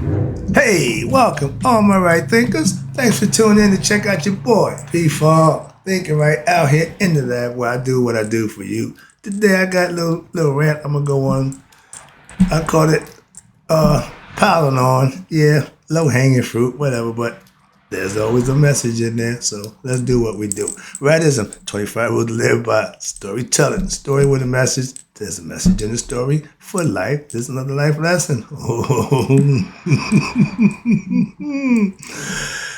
Hey, welcome, all my right thinkers. Thanks for tuning in to check out your boy, P4, thinking right out here in the lab where I do what I do for you. Today I got a little rant I'm gonna go on. I call it piling on. Yeah, low hanging fruit, whatever, but there's always a message in there, so let's do what we do. Rightism, 25 rules to live by. Storytelling, story with a message. There's a message in the story for life. There's another life lesson.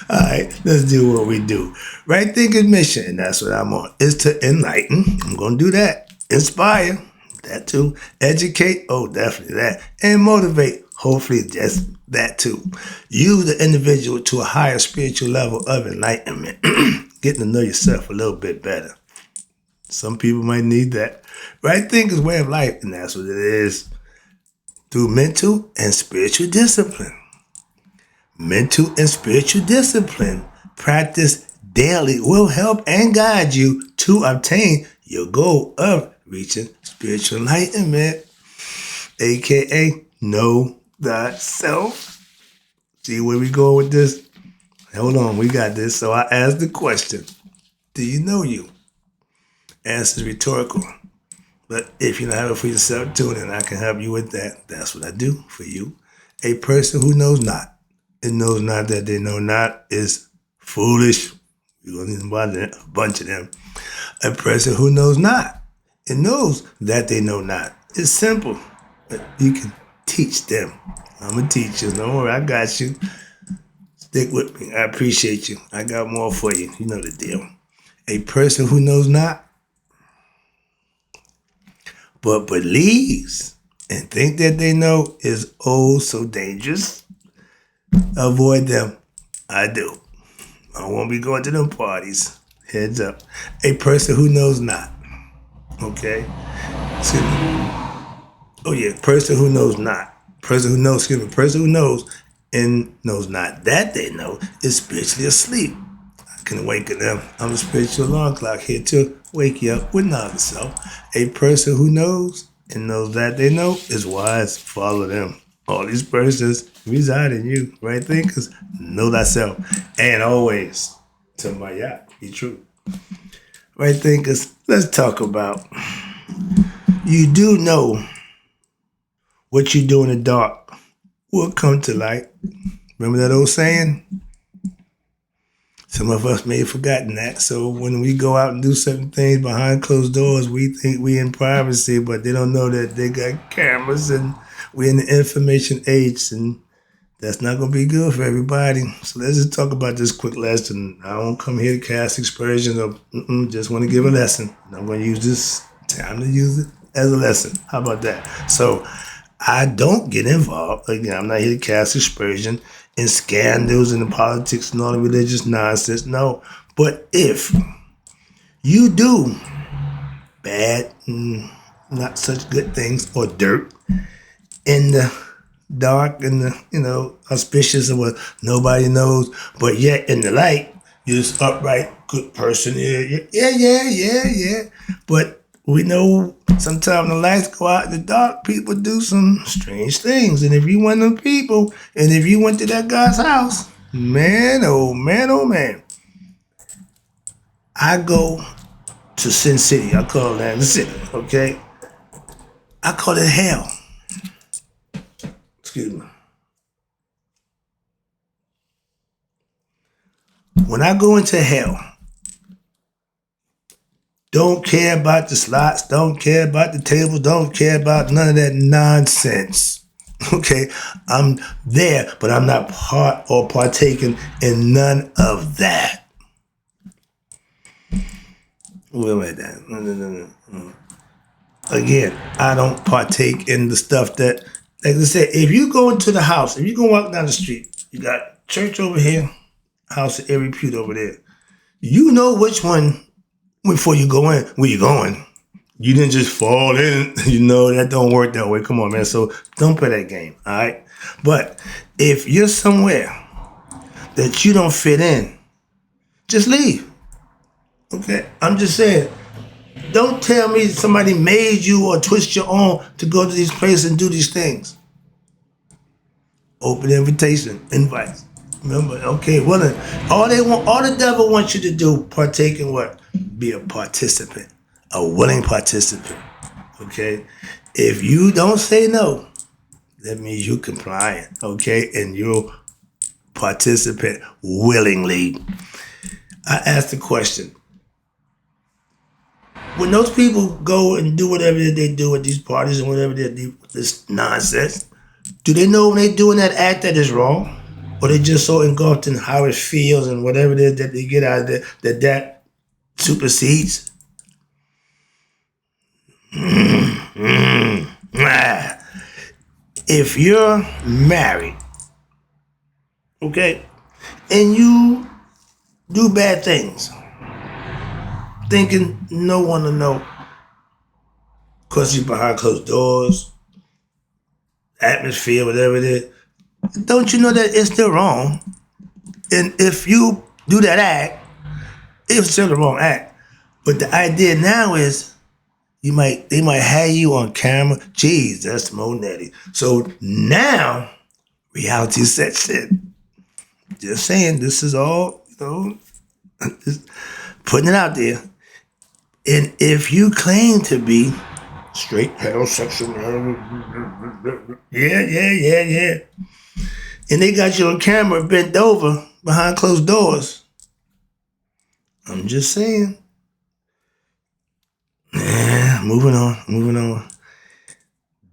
All right, let's do what we do. Right thinking mission, and that's what I'm on, is to enlighten. I'm going to do that. Inspire, that too. Educate, oh, definitely that. And motivate, hopefully just that too. Use the individual to a higher spiritual level of enlightenment. Getting to know yourself a little bit better. Some people might need that. Right thinking is way of life, and that's what it is. Through mental and spiritual discipline. Mental and spiritual discipline practice daily will help and guide you to obtain your goal of reaching spiritual enlightenment, aka know thyself. See where we go with this? Hold on, we got this. So I asked the question, do you know you? Answer is rhetorical. But if you don't have it for yourself, tune in. I can help you with that. That's what I do for you. A person who knows not and knows not that they know not is foolish. You're going to need a bunch of them. A person who knows not and knows that they know not is simple. But you can teach them. I'm a teacher. Don't worry, I got you. Stick with me. I appreciate you. I got more for you. You know the deal. A person who knows not but believes and think that they know is oh so dangerous. Avoid them. I do. I won't be going to them parties. Heads up. A person who knows not. Okay? Excuse me. Oh yeah, person who knows not. Person who knows and knows not that they know is spiritually asleep. I can awaken them. I'm a spiritual alarm clock here to wake you up with knowledge. So a person who knows and knows that they know is wise. Follow them. All these persons reside in you, right? Thinkers, know thyself. And always, to my yacht, be true. Right thinkers, let's talk about you do know what you do in the dark will come to light. Remember that old saying? Some of us may have forgotten that. So when we go out and do certain things behind closed doors, we think we in privacy, but they don't know that they got cameras and we're in the information age, and that's not going to be good for everybody. So let's just talk about this quick lesson. I don't come here to cast aspersions or just want to give a lesson. I'm going to use this time to use it as a lesson. How about that? So I don't get involved. Again, I'm not here to cast aspersion in scandals and the politics and all the religious nonsense. No. But if you do bad, not such good things or dirt in the dark and the auspicious of what nobody knows, but yet in the light, you're this upright, good person. Yeah. But we know sometimes the lights go out in the dark, people do some strange things. And if you one of them people, and if you went to that guy's house, man, oh man, I go to Sin City. I call that the city, okay? I call it hell. Excuse me. When I go into hell, don't care about the slots, don't care about the tables, don't care about none of that nonsense. Okay? I'm there, but I'm not part or partaking in none of that. Wait a minute. No. Again, I don't partake in the stuff that, like I said, if you go into the house, if you go walk down the street, you got church over here, house of every repute over there. You know which one before you go in, where you going. You didn't just fall in. You know, that don't work that way. Come on, man. So don't play that game, all right? But if you're somewhere that you don't fit in, just leave. Okay? I'm just saying, don't tell me somebody made you or twist your arm to go to these places and do these things. Open invitation, invites. Remember, okay, willing. All the devil wants you to do, partake in what? Be a participant, a willing participant. Okay? If you don't say no, that means you compliant, okay? And you'll participate willingly. I asked the question, when those people go and do whatever they do at these parties and whatever they do, this nonsense, do they know when they're doing that act that is wrong? Or they just so engulfed in how it feels and whatever it is that they get out of it that supersedes? If you're married, okay, and you do bad things, thinking no one will know, because you're behind closed doors, atmosphere, whatever it is, don't you know that it's still wrong? And if you do that act, it's still the wrong act. But the idea now is they might have you on camera. Geez, that's Mo Netty. So now reality sets in. Just saying, this is all, just putting it out there. And if you claim to be straight heterosexual, yeah. And they got you on camera bent over behind closed doors. I'm just saying. Yeah, moving on.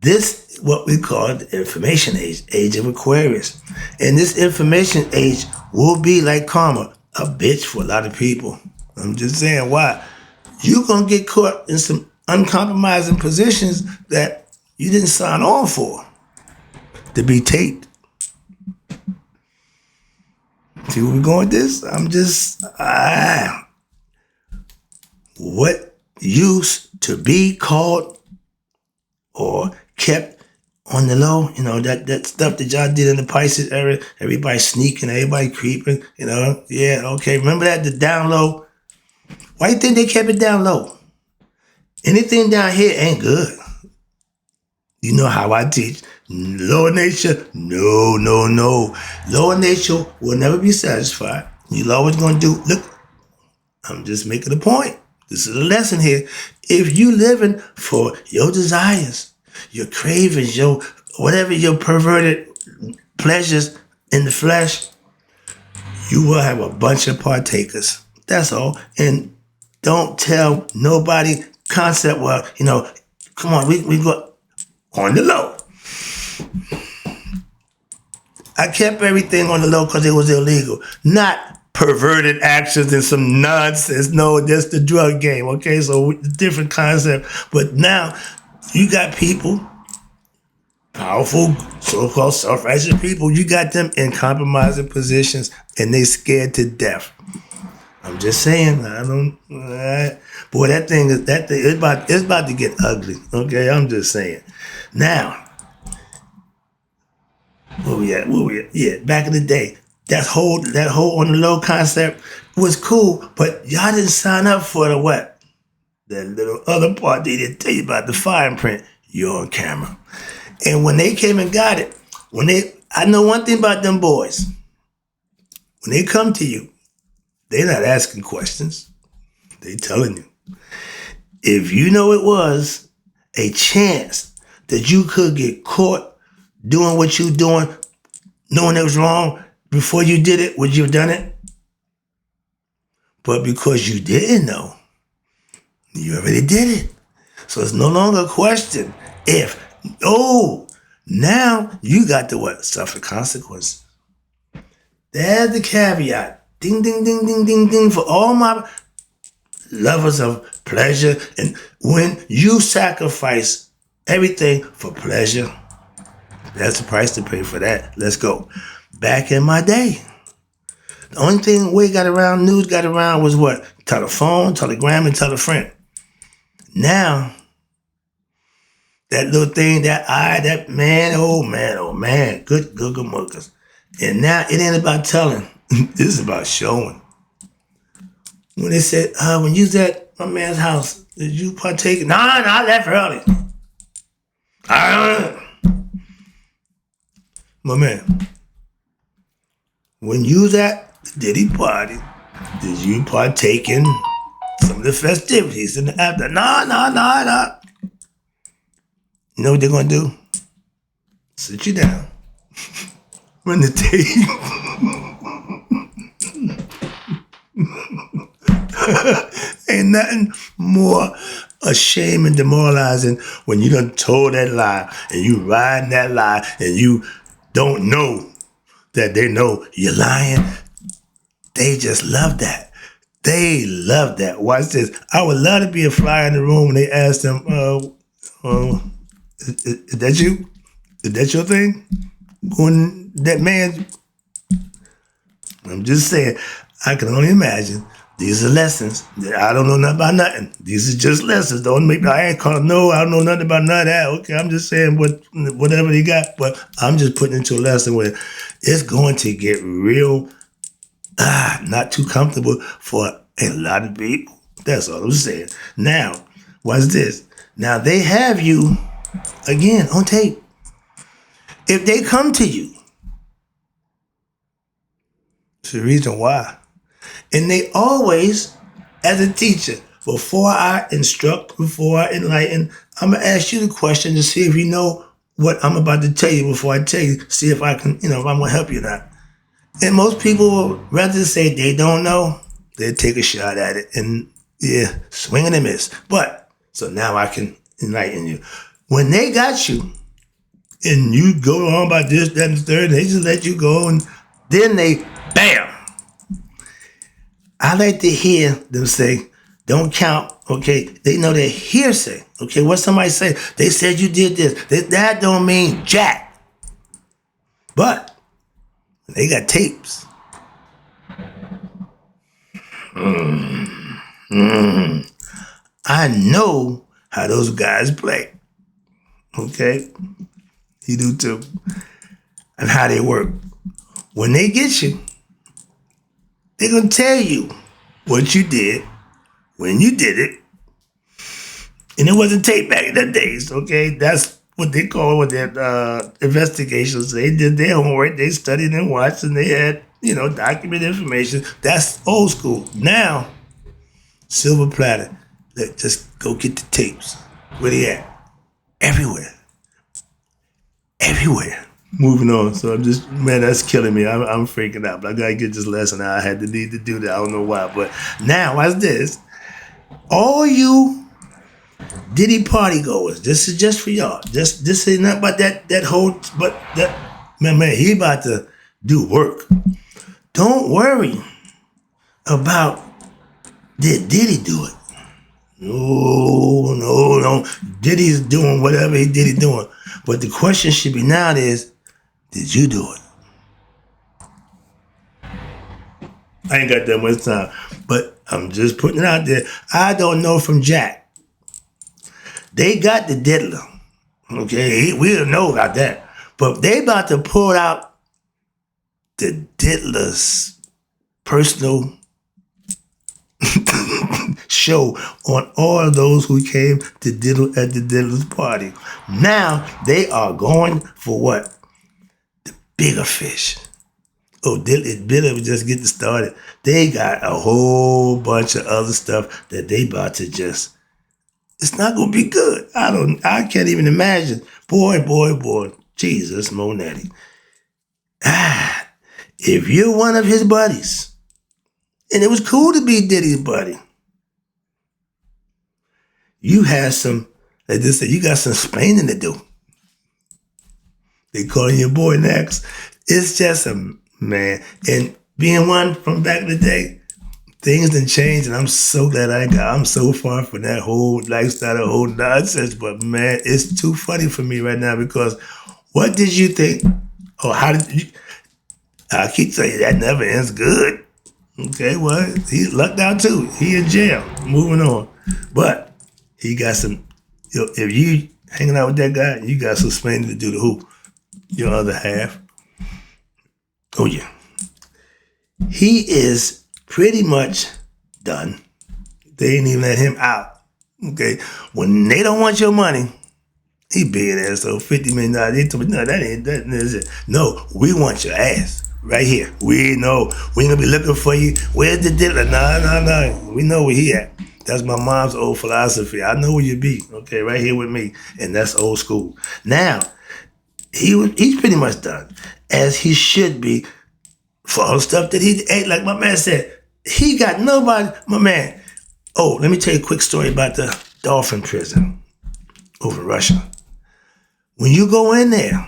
This is what we call the information age of Aquarius. And this information age will be like karma, a bitch for a lot of people. I'm just saying, why? You're going to get caught in some uncompromising positions that you didn't sign on for to be taped. See where we're going with this? I'm just, what used to be called or kept on the low, that stuff that y'all did in the Pisces era, everybody sneaking, everybody creeping, yeah, okay, remember that, the down low? Why do you think they kept it down low? Anything down here ain't good. You know how I teach. Lower nature, no. Lower nature will never be satisfied. You're always going to do, look, I'm just making a point. This is a lesson here. If you living for your desires, your cravings, your whatever your perverted pleasures in the flesh, you will have a bunch of partakers. That's all. And don't tell nobody concept, well, come on, we go on the low. I kept everything on the low because it was illegal. Not perverted actions and some nonsense. No, that's the drug game, okay? So different concept. But now you got people, powerful, so-called self-righteous people, you got them in compromising positions and they scared to death. I'm just saying, boy, that thing, it's about to get ugly, okay? I'm just saying. Now, where we at? Yeah, back in the day, that whole on the low concept was cool, but y'all didn't sign up for the what? That little other part they didn't tell you about, the fine print. You're on camera. And when they came and got it, I know one thing about them boys. When they come to you, they're not asking questions. They telling you. If you know it was a chance that you could get caught doing what you doing, knowing it was wrong, before you did it, would you have done it? But because you didn't know, you already did it. So it's no longer a question if, now you got to what? Suffer consequences. There's the caveat. Ding, ding, ding, ding, ding, ding, for all my lovers of pleasure. And when you sacrifice everything for pleasure, that's the price to pay for that. Let's go. Back in my day, the only thing news got around was what? Telephone, telegram, and telefriend. Now, that little thing, that man, oh man, good muckers. And now it ain't about telling. This is about showing. When they said, when you was at my man's house, did you partake? No, I left early. My man, when you was at the Diddy party, did you partake in some of the festivities in the after? Nah. You know what they're gonna do? Sit you down. Run the tape. Ain't nothing more ashamed and demoralizing when you done told that lie and you riding that lie and you don't know that they know you're lying. They just love that. They love that. Watch this. I would love to be a fly in the room when they ask them, is that you? Is that your thing? Going that man. I'm just saying, I can only imagine. These are lessons. I don't know nothing about nothing. These are just lessons. Don't make me, I ain't called no, I don't know nothing about none of that. Okay, I'm just saying whatever they got, but I'm just putting into a lesson where it's going to get real, not too comfortable for a lot of people. That's all I'm saying. Now, what's this? Now they have you, again, on tape. If they come to you, it's the reason why. And they always, as a teacher, before I instruct, before I enlighten, I'm going to ask you the question to see if you know what I'm about to tell you before I tell you, see if I can, if I'm going to help you or not. And most people will rather say they don't know, they take a shot at it and, swing and a miss. But, so now I can enlighten you. When they got you, and you go on about this, that, and the third, and they just let you go, and then they, bam! I like to hear them say, don't count, okay? They know they're hearsay, okay? What somebody say, they said you did this. That don't mean jack. But they got tapes. I know how those guys play, okay? You do too. And how they work. When they get you, they're going to tell you what you did, when you did it. And it wasn't tape back in the days, okay? That's what they call with their investigations. They did their homework. They studied and watched, and they had, documented information. That's old school. Now, silver platter. Just go get the tapes. Where they at? Everywhere. Everywhere. Moving on. So I'm just, man, that's killing me. I'm freaking out. But I gotta get this lesson out. I had the need to do that. I don't know why. But now, watch this. All you Diddy party goers, this is just for y'all. This ain't nothing about that whole, but that, man, he about to do work. Don't worry about did Diddy do it. No. Diddy's doing whatever he did doing. But the question should be now is, did you do it? I ain't got that much time, but I'm just putting it out there. I don't know from Jack. They got the diddler. Okay, we don't know about that. But they about to pull out the diddler's personal show on all those who came to diddle at the diddler's party. Now they are going for what? The bigger fish. Oh, Billy was just getting started. They got a whole bunch of other stuff that they about to just, it's not gonna be good. I can't even imagine. Boy. Jesus Monetti. If you're one of his buddies, and it was cool to be Diddy's buddy, you had some, like they say, you got some explaining to do. They calling your boy next. It's just a, man, and being one from back in the day, things done changed, and I'm so glad I'm so far from that whole lifestyle, that whole nonsense. But man, it's too funny for me right now because what did you think? Or how did you? I keep saying that never ends good. Okay, well, he's lucked out too. He in jail. Moving on, but he got some. If you hanging out with that guy, you got some explaining to do to who? Your other half. Oh yeah. He is pretty much done. They ain't even let him out. Okay. When they don't want your money, He billionaire, so $50 million. They told me, no, that ain't that. Is it. No, we want your ass right here. We know we ain't gonna be looking for you. Where's the dealer? Nah. We know where he at. That's my mom's old philosophy. I know where you be. Okay, right here with me, and that's old school. Now he's pretty much done, as he should be, for all the stuff that he ate. Like my man said, he got nobody. My man. Oh, let me tell you a quick story about the Dolphin prison over in Russia. When you go in there,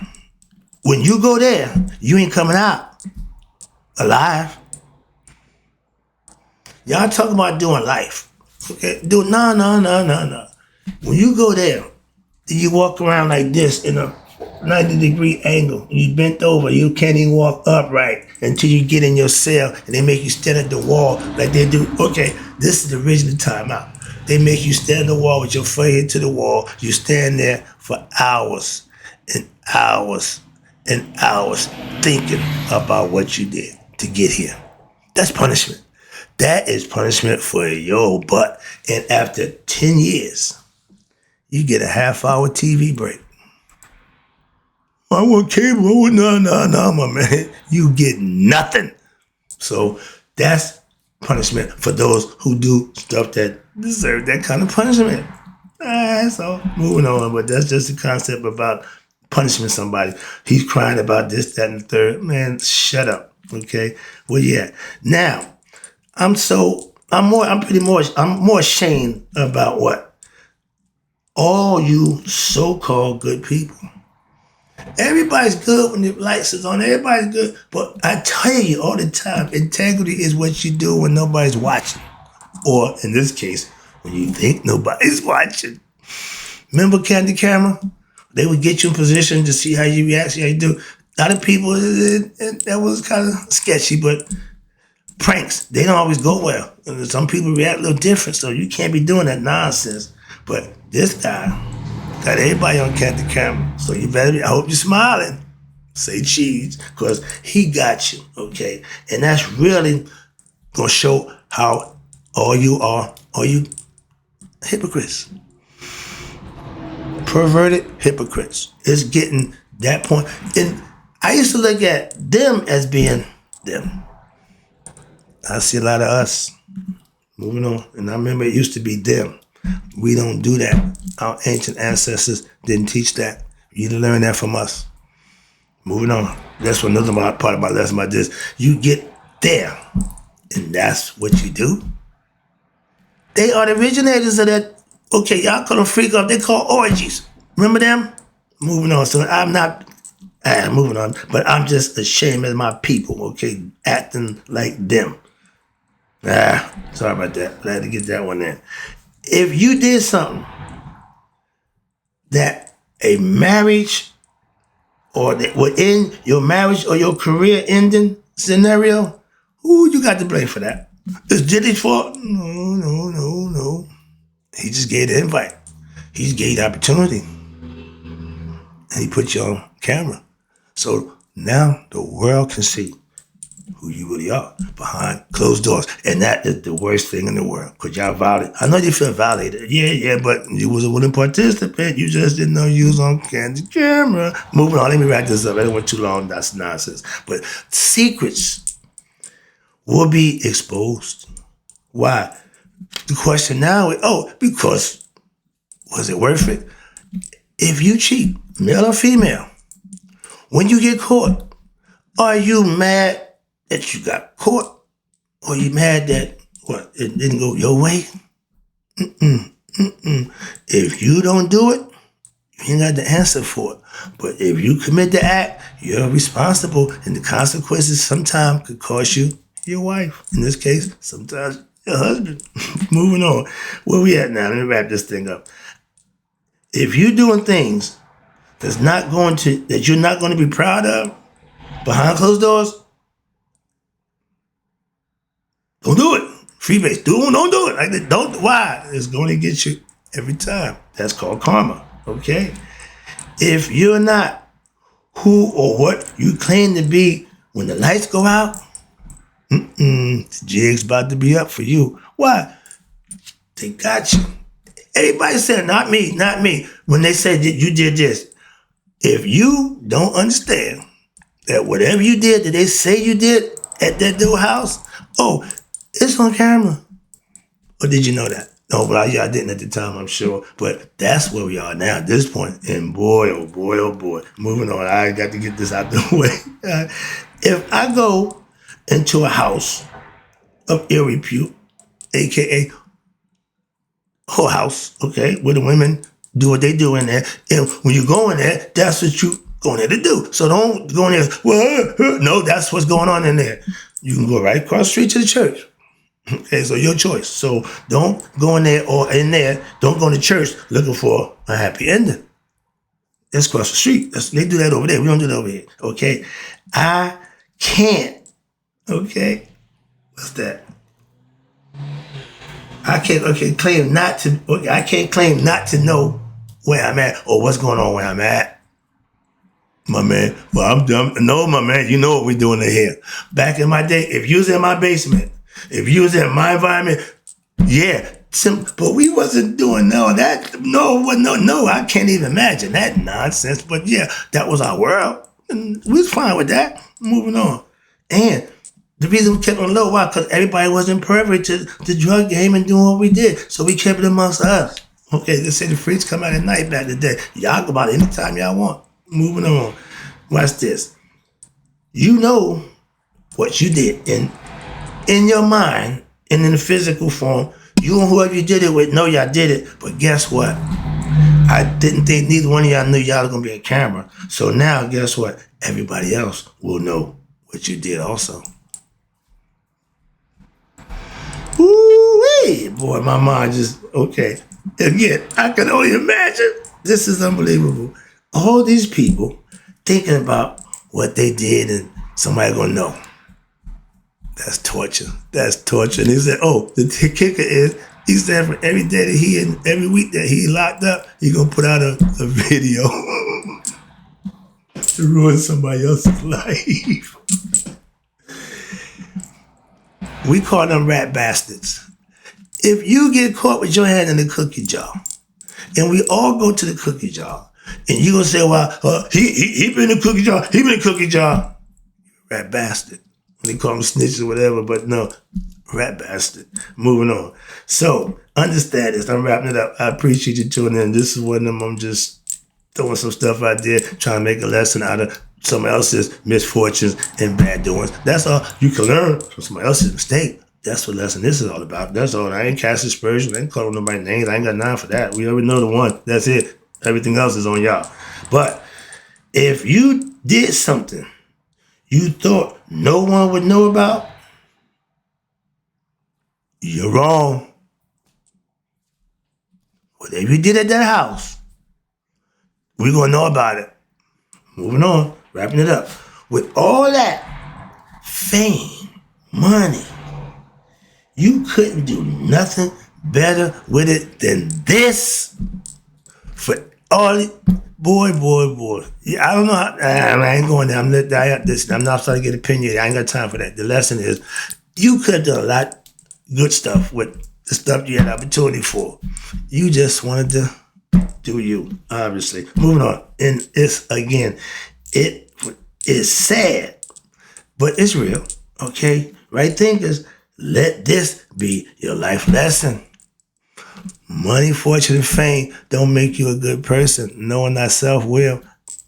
when you go there, you ain't coming out alive. Y'all talking about doing life. Okay? No. When you go there, you walk around like this in a 90-degree angle. You bent over. You can't even walk upright until you get in your cell and they make you stand at the wall like they do. Okay, this is the original timeout. They make you stand at the wall with your forehead to the wall. You stand there for hours and hours and hours thinking about what you did to get here. That's punishment. That is punishment for your butt. And after 10 years, you get a half-hour TV break. I want cable. No, my man. You get nothing. So that's punishment for those who do stuff that deserve that kind of punishment. So moving on, but that's just the concept about punishing somebody. He's crying about this, that, and the third. Man, shut up. Okay? Well, yeah. Now, I'm more ashamed about what? All you so-called good people. Everybody's good when the lights is on. Everybody's good. But I tell you all the time, integrity is what you do when nobody's watching. Or, in this case, when you think nobody's watching. Remember Candid Camera? They would get you in position to see how you react, see how you do. A lot of people, that was kind of sketchy, but pranks, they don't always go well. Some people react a little different, so you can't be doing that nonsense. But this guy got everybody on Candid Camera, so you better be, I hope you're smiling. Say cheese, because he got you, okay? And that's really going to show how all you hypocrites. Perverted hypocrites. It's getting that point. And I used to look at them as being them. I see a lot of us. Moving on. And I remember it used to be them. We don't do that. Our ancient ancestors didn't teach that. You didn't learn that from us. Moving on. That's another part of my lesson about this. You get there, and that's what you do. They are the originators of that. Okay, y'all call them freak off. They call orgies. Remember them? Moving on. So I'm not moving on, but I'm just ashamed of my people, okay, acting like them. Sorry about that. I had to get that one in. If you did something that a marriage or that within your marriage or your career ending scenario, who you got to blame for that? Is Diddy's fault? No. He just gave the invite. He just gave the opportunity. And he put you on camera. So now the world can see who you really are behind closed doors. And that is the worst thing in the world. Because y'all violated. I know you feel violated. Yeah, but you was a willing participant. You just didn't know you was on Candid Camera. Moving on, let me wrap this up. I don't want too long. That's nonsense. But secrets will be exposed. Why? The question now is, because was it worth it? If you cheat, male or female, when you get caught, are you mad that you got caught? Or are you mad that, it didn't go your way? If you don't do it, you ain't got the answer for it. But if you commit the act, you're responsible, and the consequences sometimes could cost you your wife. In this case, sometimes your husband. Moving on. Where we at now? Let me wrap this thing up. If you're doing things that you're not going to be proud of behind closed doors, don't do it. Freebase. Don't do it. Like that. Don't. Why? It's going to get you every time. That's called karma. Okay? If you're not who or what you claim to be when the lights go out, the jig's about to be up for you. Why? They got you. Everybody said, not me, not me. When they said that you did this, if you don't understand that whatever you did that they say you did at that little house, oh, it's on camera. Or did you know that? No, but I didn't at the time, I'm sure. But that's where we are now at this point. And boy, oh boy, oh boy. Moving on, I got to get this out the way. If I go into a house of ill repute, aka whole house, okay, where the women do what they do in there. And when you go in there, that's what you going there to do. So don't go in there, well, no, that's what's going on in there. You can go right across the street to the church. Okay, so your choice. So don't go in there or in there, don't go to church looking for a happy ending. Let's cross the street. They do that over there. We don't do that over here. Okay. I can't. Okay. What's that? I can't claim not to know where I'm at or what's going on where I'm at. My man, well, I'm dumb. No, my man, you know what we're doing in here. Back in my day, if you was in my basement, if you was in my environment, yeah, but we wasn't doing no that. No, I can't even imagine that nonsense. But yeah, that was our world. And we was fine with that. Moving on. And the reason we kept it low, why? Because everybody wasn't perfect to the drug game and doing what we did. So we kept it amongst us. Okay, they say the freaks come out at night back in the day. Y'all go about it anytime y'all want. Moving on. Watch this. You know what you did in your mind and in the physical form. You and whoever you did it with know y'all did it. But guess what? I didn't think neither one of y'all knew y'all was going to be on camera. So now, guess what? Everybody else will know what you did also. Ooh-wee. Boy, my mind just, okay. Again, I can only imagine. This is unbelievable. All these people thinking about what they did and somebody gonna know. That's torture. That's torture. And he said, oh, the kicker is, he said for every day that he and every week that he locked up, he gonna put out a video to ruin somebody else's life. We call them rat bastards. If you get caught with your hand in the cookie jar, and we all go to the cookie jar, and you gonna say, well, he been in the cookie jar, he been in the cookie jar. Rat bastard. They call them snitches or whatever, but no, rat bastard. Moving on. So, understand this. I'm wrapping it up. I appreciate you tuning in. This is one of them. I'm just throwing some stuff out there, trying to make a lesson out of someone else's misfortunes and bad doings. That's all. You can learn from somebody else's mistake. That's what lesson this is all about. That's all. I ain't casting aspersions. I ain't calling nobody names. I ain't got none for that. We already know the one. That's it. Everything else is on y'all. But if you did something you thought no one would know about, you're wrong. Whatever you did at that house, we're going to know about it. Moving on, wrapping it up. With all that fame, money, you couldn't do nothing better with it than this. For all, boy. Yeah, I don't know how, I ain't going there. I'm not starting to get opinion. I ain't got time for that. The lesson is, you could have done a lot of good stuff with the stuff you had opportunity for. You just wanted to do you, obviously. Moving on. And it's, again, it is sad, but it's real, okay? Right thinkers, let this be your life lesson. Money, fortune, and fame don't make you a good person. Knowing thyself will.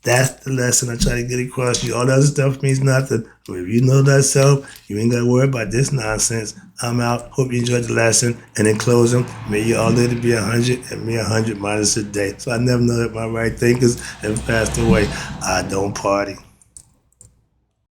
That's the lesson I try to get across to you. All that other stuff means nothing. But if you know thyself, you ain't got to worry about this nonsense. I'm out. Hope you enjoyed the lesson. And in closing, may you all live to be 100 and me 100 minus a day. So I never know that my right thinkers have passed away. I don't party.